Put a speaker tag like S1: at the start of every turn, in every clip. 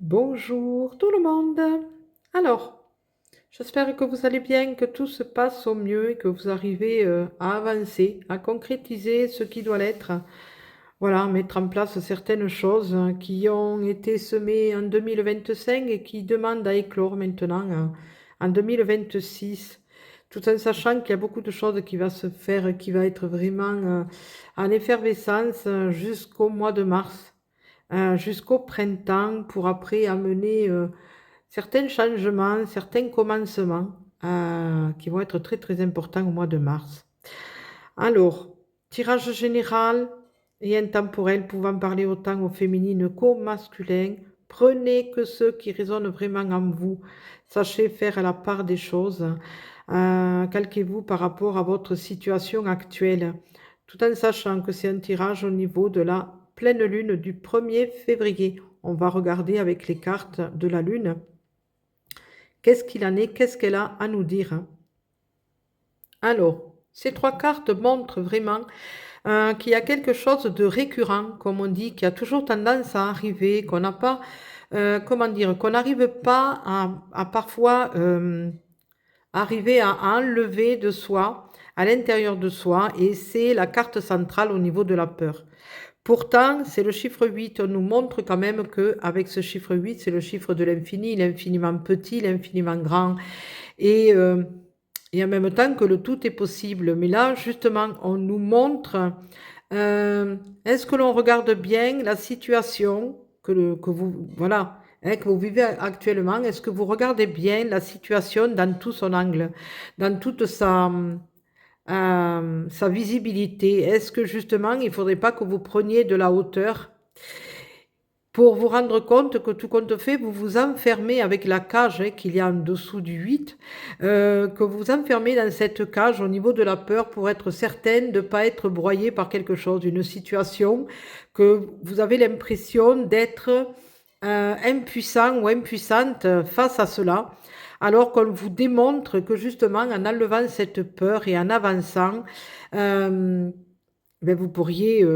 S1: Bonjour tout le monde. Alors, j'espère que vous allez bien, que tout se passe au mieux et que vous arrivez à avancer, à concrétiser ce qui doit l'être. Voilà, mettre en place certaines choses qui ont été semées en 2025 et qui demandent à éclore maintenant en 2026. Tout en sachant qu'il y a beaucoup de choses qui va se faire, qui va être vraiment en effervescence jusqu'au mois de mars, jusqu'au printemps, pour après amener certains changements, certains commencements qui vont être très très importants au mois de mars. Alors, tirage général et intemporel pouvant parler autant au féminin qu'au masculin. Prenez que ceux qui résonnent vraiment en vous. Sachez faire la part des choses. Calquez-vous par rapport à votre situation actuelle, tout en sachant que c'est un tirage au niveau de la pleine lune du 1er février. On va regarder avec les cartes de la lune qu'est-ce qu'il en est, qu'est-ce qu'elle a à nous dire. Alors, ces trois cartes montrent vraiment qu'il y a quelque chose de récurrent, comme on dit, qui a toujours tendance à arriver, qu'on n'a pas, comment dire, qu'on n'arrive pas à parfois arriver à enlever de soi, à l'intérieur de soi, et c'est la carte centrale au niveau de la peur. Pourtant, c'est le chiffre 8. On nous montre quand même qu'avec ce chiffre 8, c'est le chiffre de l'infini, l'infiniment petit, l'infiniment grand. Et en même temps que le tout est possible. Mais là, justement, on nous montre, est-ce que l'on regarde bien la situation que vous, voilà, que vous vivez actuellement? Est-ce que vous regardez bien la situation dans tout son angle, dans toute sa visibilité? Est-ce que justement, il ne faudrait pas que vous preniez de la hauteur pour vous rendre compte que tout compte fait, vous vous enfermez avec la cage qu'il y a en dessous du 8, que vous vous enfermez dans cette cage au niveau de la peur pour être certaine de ne pas être broyé par quelque chose, une situation que vous avez l'impression d'être impuissant ou impuissante face à cela, alors qu'on vous démontre que justement en enlevant cette peur et en avançant, ben vous pourriez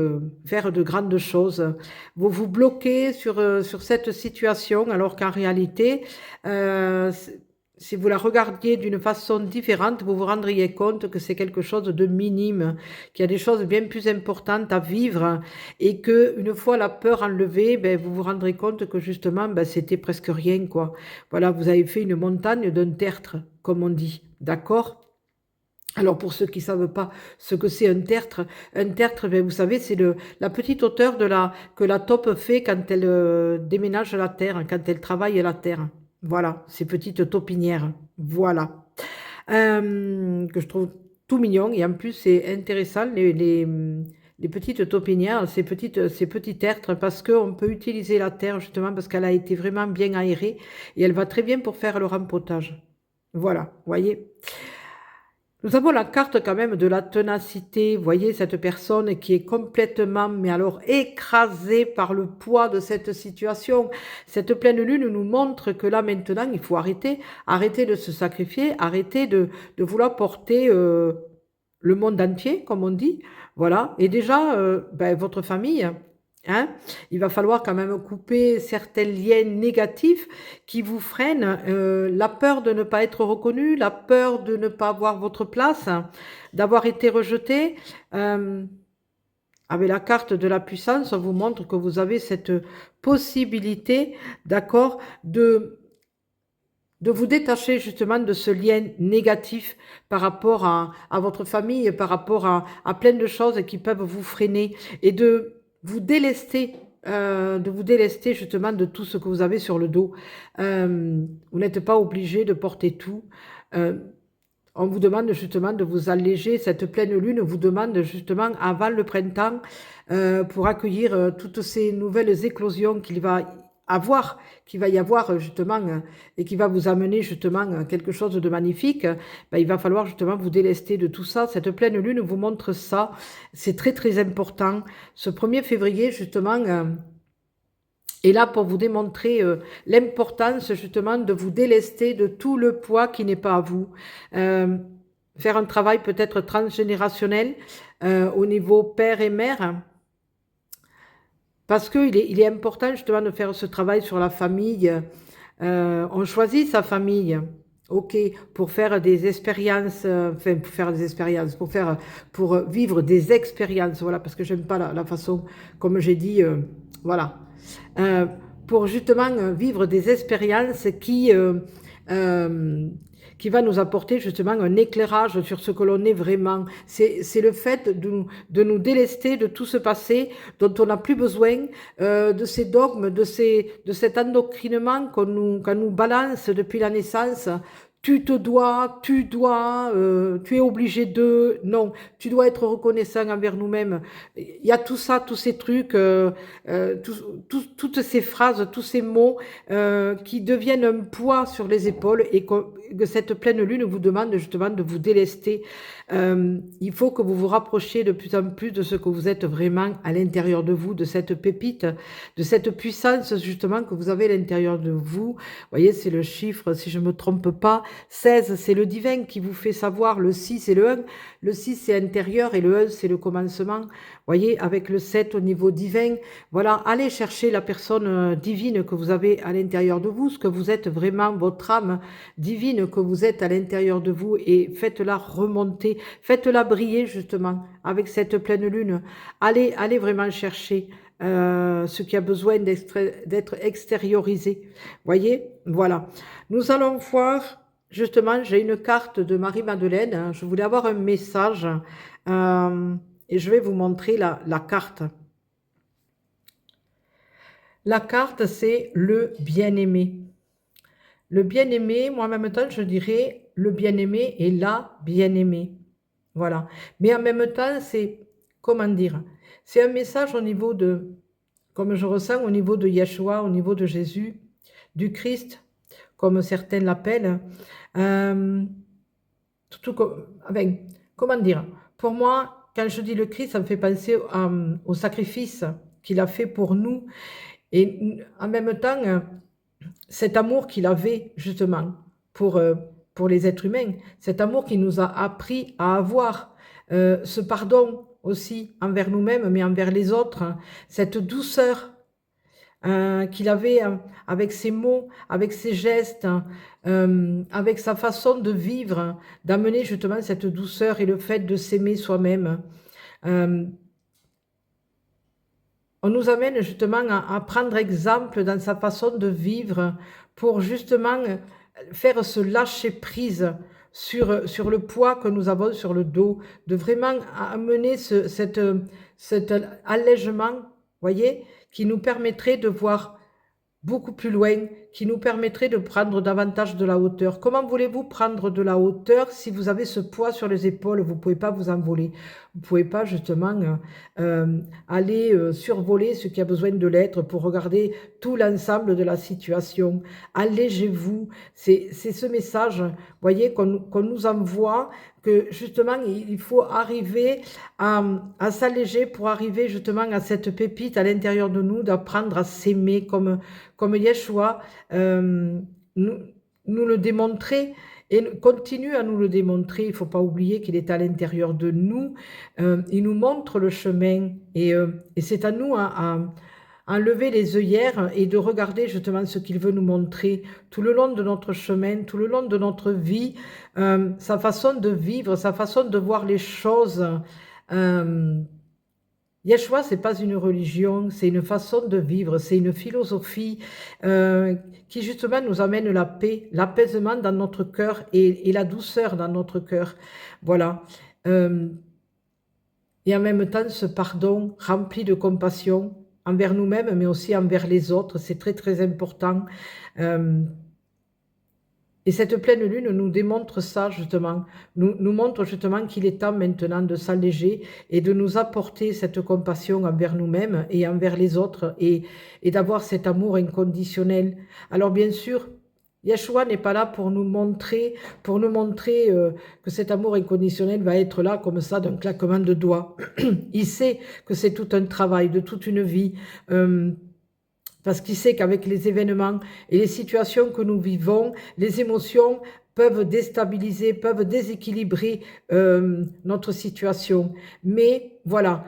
S1: faire de grandes choses. Vous vous bloquez sur cette situation, alors qu'en réalité, euh, si vous la regardiez d'une façon différente, vous vous rendriez compte que c'est quelque chose de minime, qu'il y a des choses bien plus importantes à vivre, et que une fois la peur enlevée, ben, vous vous rendrez compte que justement, ben, c'était presque rien, quoi. Voilà, vous avez fait une montagne d'un tertre, comme on dit, d'accord? Alors pour ceux qui ne savent pas ce que c'est un tertre, ben vous savez, c'est la petite hauteur que la taupe fait quand elle déménage la terre, quand elle travaille la terre. Voilà, ces petites taupinières. Voilà. Que je trouve tout mignon et en plus c'est intéressant les petites taupinières, ces petits tertres, parce qu'on peut utiliser la terre justement parce qu'elle a été vraiment bien aérée et elle va très bien pour faire le rempotage. Voilà, vous voyez. Nous avons la carte quand même de la ténacité. Vous voyez cette personne qui est complètement, mais alors écrasée par le poids de cette situation. Cette pleine lune nous montre que là maintenant, il faut arrêter de se sacrifier, arrêter de vouloir porter le monde entier, comme on dit. Voilà. Et déjà, ben, votre famille. Hein, il va falloir quand même couper certains liens négatifs qui vous freinent, la peur de ne pas être reconnu, la peur de ne pas avoir votre place, d'avoir été rejeté. Euh, Avec la carte de la puissance, on vous montre que vous avez cette possibilité, d'accord, de vous détacher justement de ce lien négatif par rapport à votre famille, par rapport à plein de choses qui peuvent vous freiner et de vous délester justement de tout ce que vous avez sur le dos. Vous n'êtes pas obligé de porter tout. Euh, on vous demande justement de vous alléger. Cette pleine lune vous demande justement avant le printemps pour accueillir toutes ces nouvelles éclosions qu'il va y avoir justement et qui va vous amener justement quelque chose de magnifique. Ben, il va falloir justement vous délester de tout ça. Cette pleine lune vous montre ça. C'est très très important. Ce 1er février justement est là pour vous démontrer l'importance justement de vous délester de tout le poids qui n'est pas à vous. Euh, Faire un travail peut-être transgénérationnel au niveau père et mère, parce qu'il est important justement de faire ce travail sur la famille. On choisit sa famille, ok, pour faire des expériences, enfin pour faire des expériences, pour vivre des expériences, voilà, parce que j'aime pas la façon, comme j'ai dit, voilà. Euh, pour justement vivre des expériences euh, qui va nous apporter justement un éclairage sur ce que l'on est vraiment. C'est le fait de nous délester de tout ce passé dont on n'a plus besoin, de ces dogmes, de cet endoctrinement qu'on nous balance depuis la naissance. Tu es obligé de... Non, tu dois être reconnaissant envers nous-mêmes. Il y a tout ça, tous ces trucs, toutes ces phrases, tous ces mots qui deviennent un poids sur les épaules et que cette pleine lune vous demande justement de vous délester. Il faut que vous vous rapprochiez de plus en plus de ce que vous êtes vraiment à l'intérieur de vous, de cette pépite, de cette puissance justement que vous avez à l'intérieur de vous. Vous voyez, c'est le chiffre, si je ne me trompe pas, 16, c'est le divin qui vous fait savoir, le 6 c'est le 1, le 6 c'est intérieur et le 1 c'est le commencement. Vous voyez, avec le 7 au niveau divin, voilà, allez chercher la personne divine que vous avez à l'intérieur de vous, ce que vous êtes vraiment, votre âme divine que vous êtes à l'intérieur de vous et faites-la remonter, faites-la briller justement avec cette pleine lune. Allez vraiment chercher ce qui a besoin d'être extériorisé. Voyez, voilà. Nous allons voir, justement, j'ai une carte de Marie-Madeleine. Je voulais avoir un message et je vais vous montrer la carte. La carte, c'est le bien-aimé. Le bien-aimé, moi en même temps, je dirais le bien-aimé et la bien-aimée. Voilà. Mais en même temps, c'est, comment dire, c'est un message au niveau de, comme je ressens, au niveau de Yeshua, au niveau de Jésus, du Christ, comme certains l'appellent. Surtout, avec, comment dire, pour moi, quand je dis le Christ, ça me fait penser au sacrifice qu'il a fait pour nous. Et en même temps, cet amour qu'il avait justement pour les êtres humains, cet amour qu'il nous a appris à avoir, ce pardon aussi envers nous-mêmes, mais envers les autres, hein, cette douceur qu'il avait avec ses mots, avec ses gestes, avec sa façon de vivre, d'amener justement cette douceur et le fait de s'aimer soi-même. On nous amène justement à prendre exemple dans sa façon de vivre pour justement faire ce lâcher prise sur le poids que nous avons sur le dos, de vraiment amener cet allègement, voyez, qui nous permettrait de voir beaucoup plus loin, qui nous permettrait de prendre davantage de la hauteur. Comment voulez-vous prendre de la hauteur si vous avez ce poids sur les épaules? Vous ne pouvez pas vous envoler. Vous ne pouvez pas justement aller survoler ce qui a besoin de l'être pour regarder tout l'ensemble de la situation. Allégez-vous. C'est ce message, voyez, qu'on nous envoie, que justement il faut arriver à s'alléger pour arriver justement à cette pépite à l'intérieur de nous, d'apprendre à s'aimer comme Yeshua nous le démontrer et continue à nous le démontrer. Il ne faut pas oublier qu'il est à l'intérieur de nous. Il nous montre le chemin et c'est à nous à lever les œillères et de regarder justement ce qu'il veut nous montrer tout le long de notre chemin, tout le long de notre vie, sa façon de vivre, sa façon de voir les choses. Yeshua, c'est pas une religion, c'est une façon de vivre, c'est une philosophie qui justement nous amène la paix, l'apaisement dans notre cœur et la douceur dans notre cœur. Voilà. Et en même temps, ce pardon rempli de compassion envers nous-mêmes, mais aussi envers les autres, c'est très très important. Et cette pleine lune nous démontre ça justement, nous montre justement qu'il est temps maintenant de s'alléger et de nous apporter cette compassion envers nous-mêmes et envers les autres et d'avoir cet amour inconditionnel. Alors bien sûr, Yeshua n'est pas là pour nous montrer que cet amour inconditionnel va être là comme ça d'un claquement de doigts. Il sait que c'est tout un travail de toute une vie. Parce qu'il sait qu'avec les événements et les situations que nous vivons, les émotions peuvent déstabiliser, peuvent déséquilibrer notre situation. Mais voilà,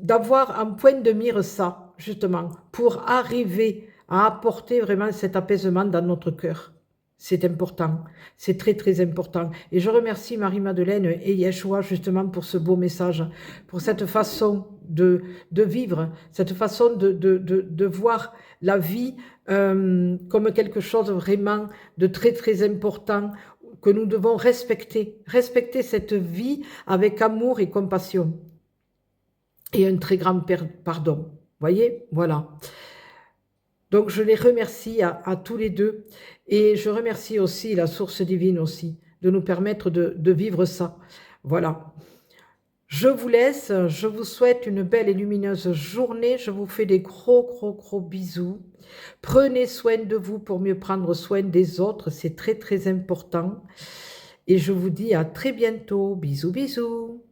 S1: d'avoir en point de mire ça, justement, pour arriver à apporter vraiment cet apaisement dans notre cœur. C'est important, c'est très très important. Et je remercie Marie-Madeleine et Yeshua justement pour ce beau message, pour cette façon de vivre, cette façon de voir la vie comme quelque chose vraiment de très très important que nous devons respecter. Respecter cette vie avec amour et compassion. Et un très grand pardon. Voyez, voilà. Donc je les remercie à tous les deux et je remercie aussi la source divine aussi de nous permettre de vivre ça. Voilà. Je vous laisse, je vous souhaite une belle et lumineuse journée, je vous fais des gros gros gros bisous. Prenez soin de vous pour mieux prendre soin des autres, c'est très très important. Et je vous dis à très bientôt. Bisous bisous.